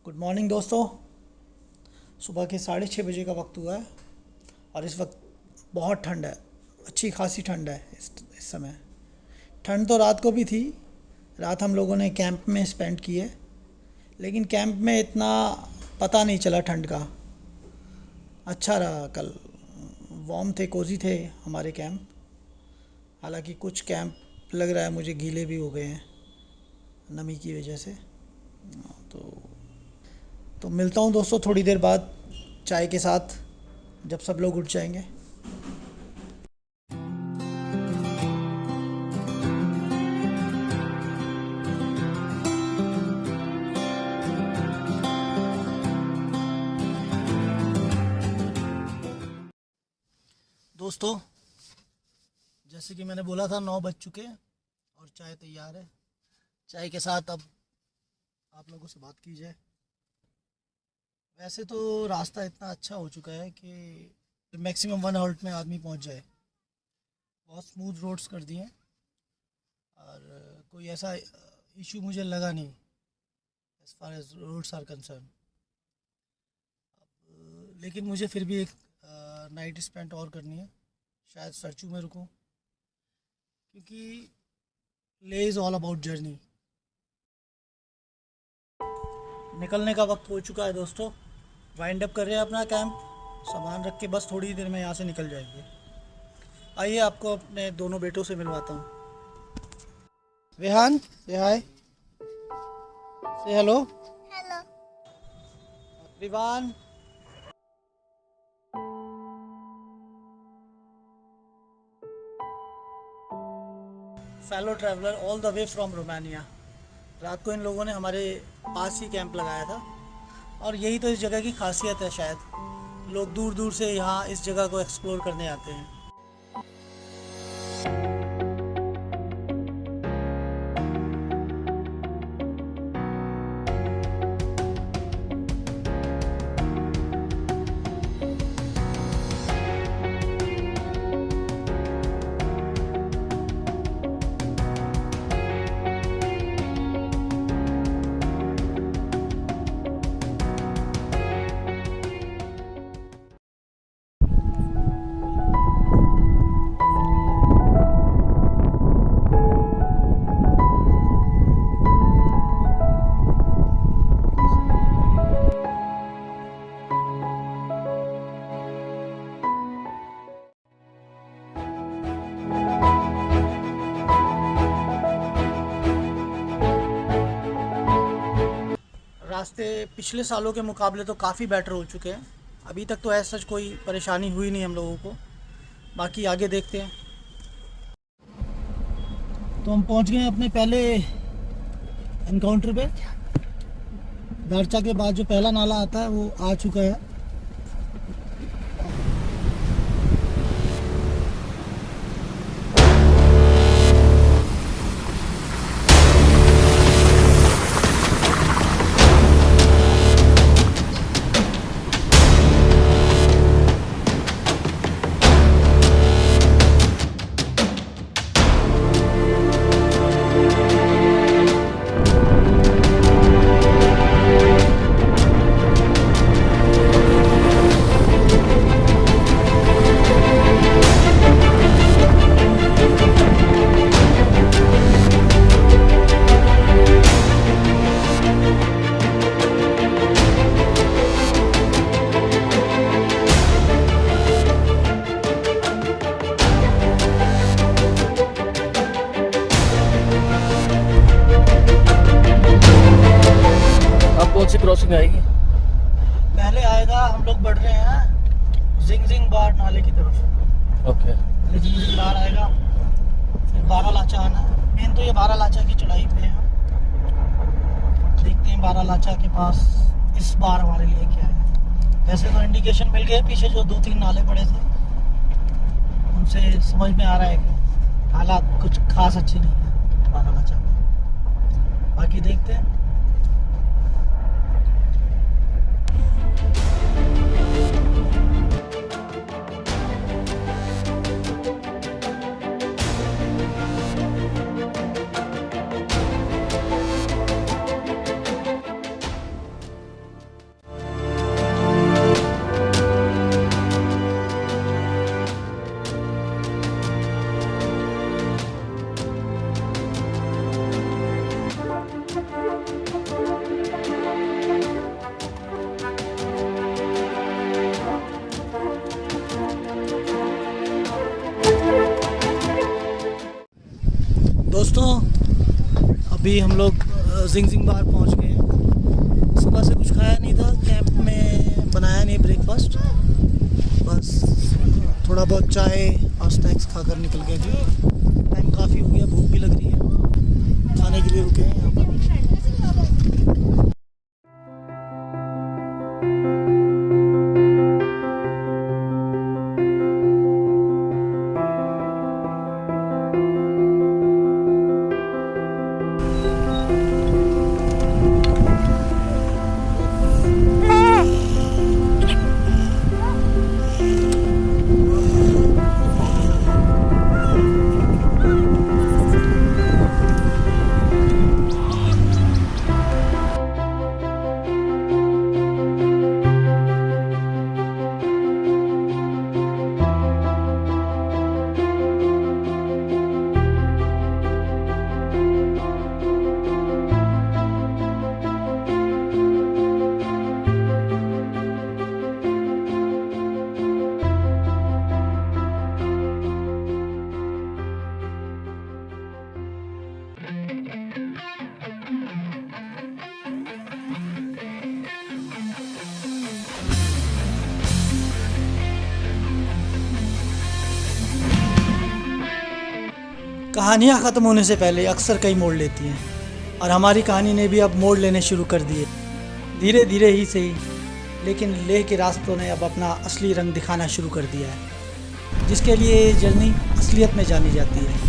Good morning दोस्तों। सुबह के 6:30 बजे का वक्त हुआ है और इस वक्त बहुत ठंड है। अच्छी खासी ठंड है इस समय। ठंड तो रात को भी थी। रात हम लोगों ने कैंप में स्पेंड की है, लेकिन कैंप में इतना पता नहीं चला ठंड का। अच्छा रहा कल। वार्म थे, कोजी थे हमारे कैंप। हालांकि कुछ कैंप लग रहा है मुझे गीले भी हो गए हैं नमी की वजह से। तो मिलता हूँ दोस्तों थोड़ी देर बाद चाय के साथ, जब सब लोग उठ जाएंगे। दोस्तों, जैसे कि मैंने बोला था 9 बज चुके हैं और चाय तैयार है। चाय के साथ अब आप लोगों से बात की जाए। वैसे तो रास्ता इतना अच्छा हो चुका है कि मैक्सिमम 1 हॉल्ट में आदमी पहुंच जाए। बहुत स्मूथ रोड्स कर दिए हैं और कोई ऐसा इशू मुझे लगा नहीं as far as roads are concern. लेकिन मुझे फिर भी एक नाइट स्पेंड और करनी है। शायद सरचू में रुकूं, क्योंकि ले इज़ ऑल अबाउट जर्नी। निकलने का वक्त हो चुका है दोस्तों। वाइंड अप कर रहे हैं अपना कैंप। सामान रख के बस थोड़ी देर में यहाँ से निकल जाएंगे। आइए आपको अपने दोनों बेटों से मिलवाता हूँ। रेहान, से हाय, से hello. Hello. Rivan, fellow traveller all the way from Romania. रात को इन लोगों ने हमारे पास ही कैंप लगाया था और यही तो इस जगह की खासियत है। शायद लोग दूर दूर से यहाँ इस जगह को एक्सप्लोर करने आते हैं। रास्ते पिछले सालों के मुकाबले तो काफ़ी बेटर हो चुके हैं। अभी तक तो ऐसा कोई परेशानी हुई नहीं हम लोगों को। बाकी आगे देखते हैं। तो हम पहुंच गए हैं अपने पहले एनकाउंटर पे। दारचा के बाद जो पहला नाला आता है वो आ चुका है। कौन सी क्रॉसिंग आएगी? पहले आएगा, हम लोग बढ़ रहे हैं जिंग जिंग बार नाले की तरफ। ओके। पहले जिंग जिंग बार आएगा, फिर बारह लाचा आना है। मेन तो ये बारह लाचा की चढ़ाई पे है। देखते हैं बारह लाचा के पास इस बार हमारे लिए क्या है। वैसे तो इंडिकेशन मिल गए, पीछे जो 2-3 नाले पड़े थे उनसे समझ में आ रहा है कि हालात कुछ खास अच्छे नहीं है बारह लाचा में। बाकी देखते हैं। अभी हम लोग जिंगजिंग बार पहुंच गए हैं। सुबह से कुछ खाया नहीं था, कैंप में बनाया नहीं ब्रेकफास्ट, बस थोड़ा बहुत चाय और स्नैक्स खाकर निकल गए थे। टाइम काफ़ी हो गया, भूख भी लग रही है, खाने के लिए रुके हैं यहाँ पर। कहानियाँ ख़त्म होने से पहले अक्सर कई मोड़ लेती हैं, और हमारी कहानी ने भी अब मोड़ लेने शुरू कर दिए। धीरे धीरे ही सही, लेकिन लेह के रास्तों ने अब अपना असली रंग दिखाना शुरू कर दिया है, जिसके लिए ये जर्नी असलियत में जानी जाती है।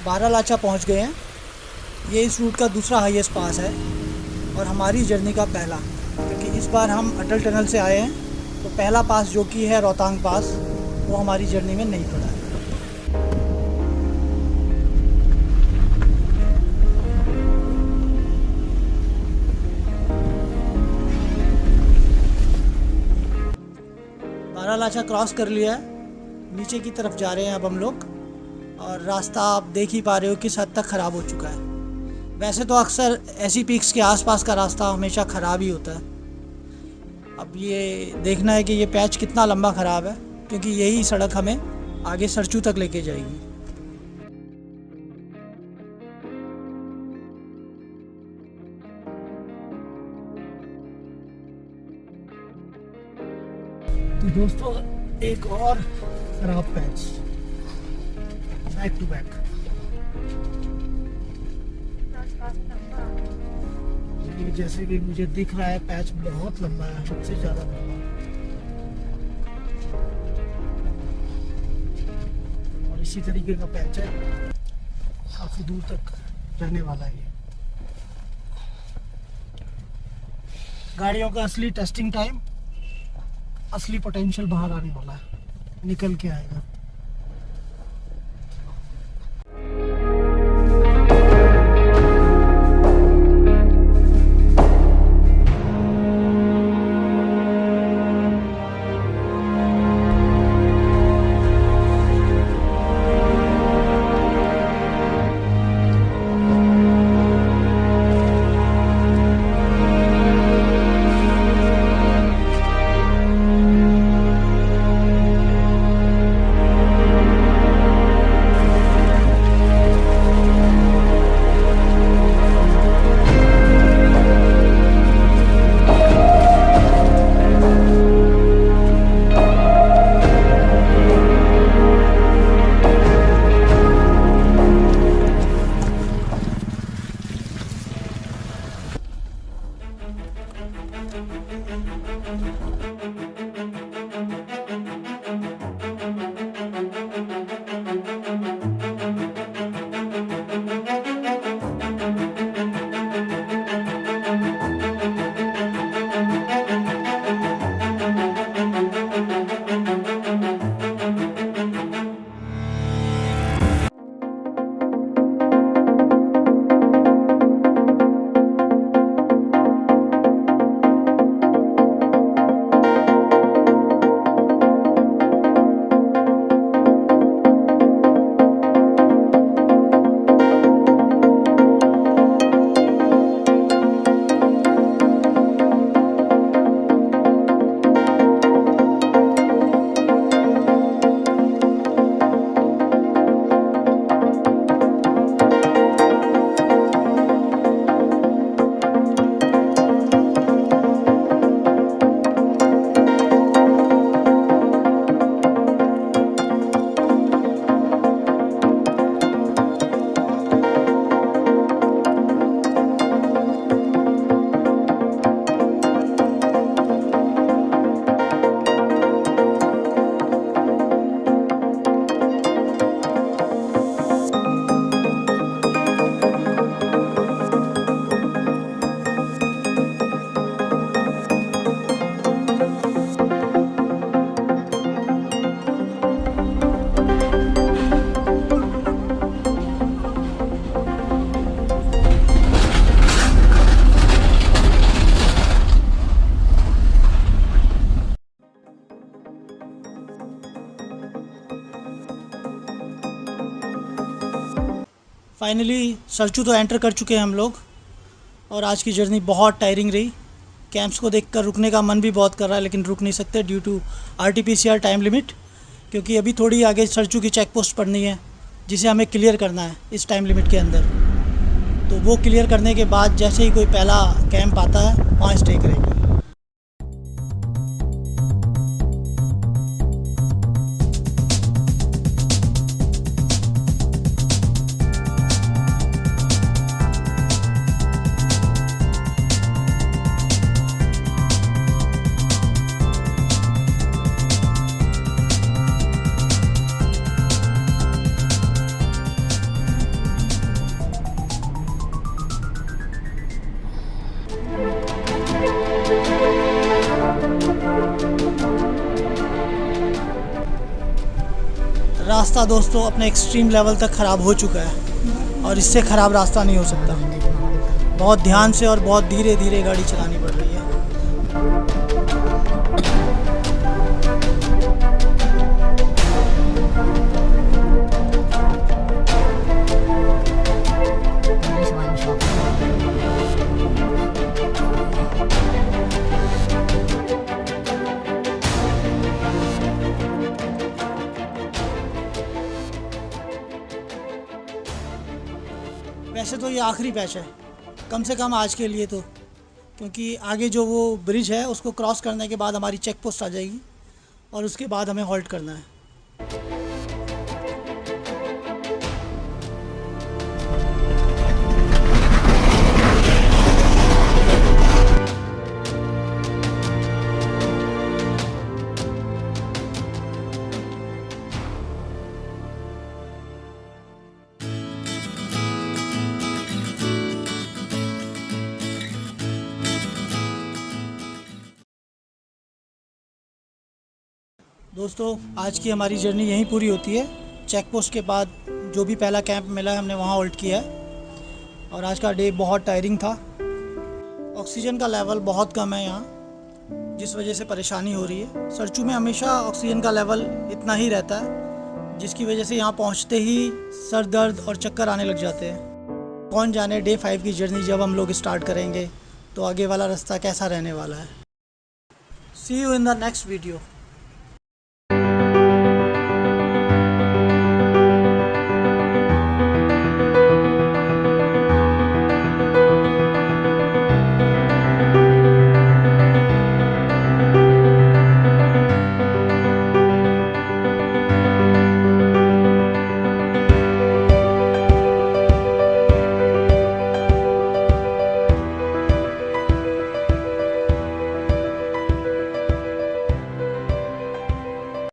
बारालाचा पहुंच गए हैं। ये इस रूट का दूसरा हाईएस्ट पास है और हमारी जर्नी का पहला, क्योंकि इस बार हम अटल टनल से आए हैं, तो पहला पास जो कि है रोहतांग पास, वो हमारी जर्नी में नहीं पड़ा है। बारालाचा क्रॉस कर लिया है, नीचे की तरफ जा रहे हैं अब हम लोग, और रास्ता आप देख ही पा रहे हो किस हद तक ख़राब हो चुका है। वैसे तो अक्सर ऐसी पीक्स के आसपास का रास्ता हमेशा ख़राब ही होता है। अब ये देखना है कि ये पैच कितना लंबा ख़राब है, क्योंकि यही सड़क हमें आगे सरचू तक लेके जाएगी। तो दोस्तों एक और खराब पैच, बैक टू बैक। ये जैसे कि मुझे दिख रहा है पैच बहुत लंबा है, सबसे ज़्यादा लंबा, और इसी तरीके का पैच है काफ़ी दूर तक। रहने वाला है ये। गाड़ियों का असली टेस्टिंग टाइम, असली पोटेंशियल बाहर आने वाला है, निकल के आएगा। फाइनली सरचू तो एंटर कर चुके हैं हम लोग, और आज की जर्नी बहुत टायरिंग रही। कैंप्स को देखकर रुकने का मन भी बहुत कर रहा है, लेकिन रुक नहीं सकते due to RT-PCR time limit, क्योंकि अभी थोड़ी आगे सरचू की चेक पोस्ट पड़नी है जिसे हमें क्लियर करना है इस टाइम लिमिट के अंदर। तो वो क्लियर करने के बाद जैसे ही कोई पहला कैंप आता है वहाँ स्टे करेंगे। रास्ता दोस्तों अपने एक्सट्रीम लेवल तक ख़राब हो चुका है, और इससे ख़राब रास्ता नहीं हो सकता। बहुत ध्यान से और बहुत धीरे धीरे गाड़ी चलानी पड़ रही है। वैसे तो ये आखिरी पैच है, कम से कम आज के लिए तो, क्योंकि आगे जो वो ब्रिज है उसको क्रॉस करने के बाद हमारी चेक पोस्ट आ जाएगी और उसके बाद हमें हॉल्ट करना है। दोस्तों आज की हमारी जर्नी यहीं पूरी होती है। चेक पोस्ट के बाद जो भी पहला कैंप मिला है हमने वहाँ होल्ड किया है। और आज का डे बहुत टायरिंग था। ऑक्सीजन का लेवल बहुत कम है यहाँ, जिस वजह से परेशानी हो रही है। सरचू में हमेशा ऑक्सीजन का लेवल इतना ही रहता है, जिसकी वजह से यहाँ पहुँचते ही सर दर्द और चक्कर आने लग जाते हैं। कौन जाने डे 5 की जर्नी जब हम लोग स्टार्ट करेंगे तो आगे वाला रास्ता कैसा रहने वाला है। See you in the next video.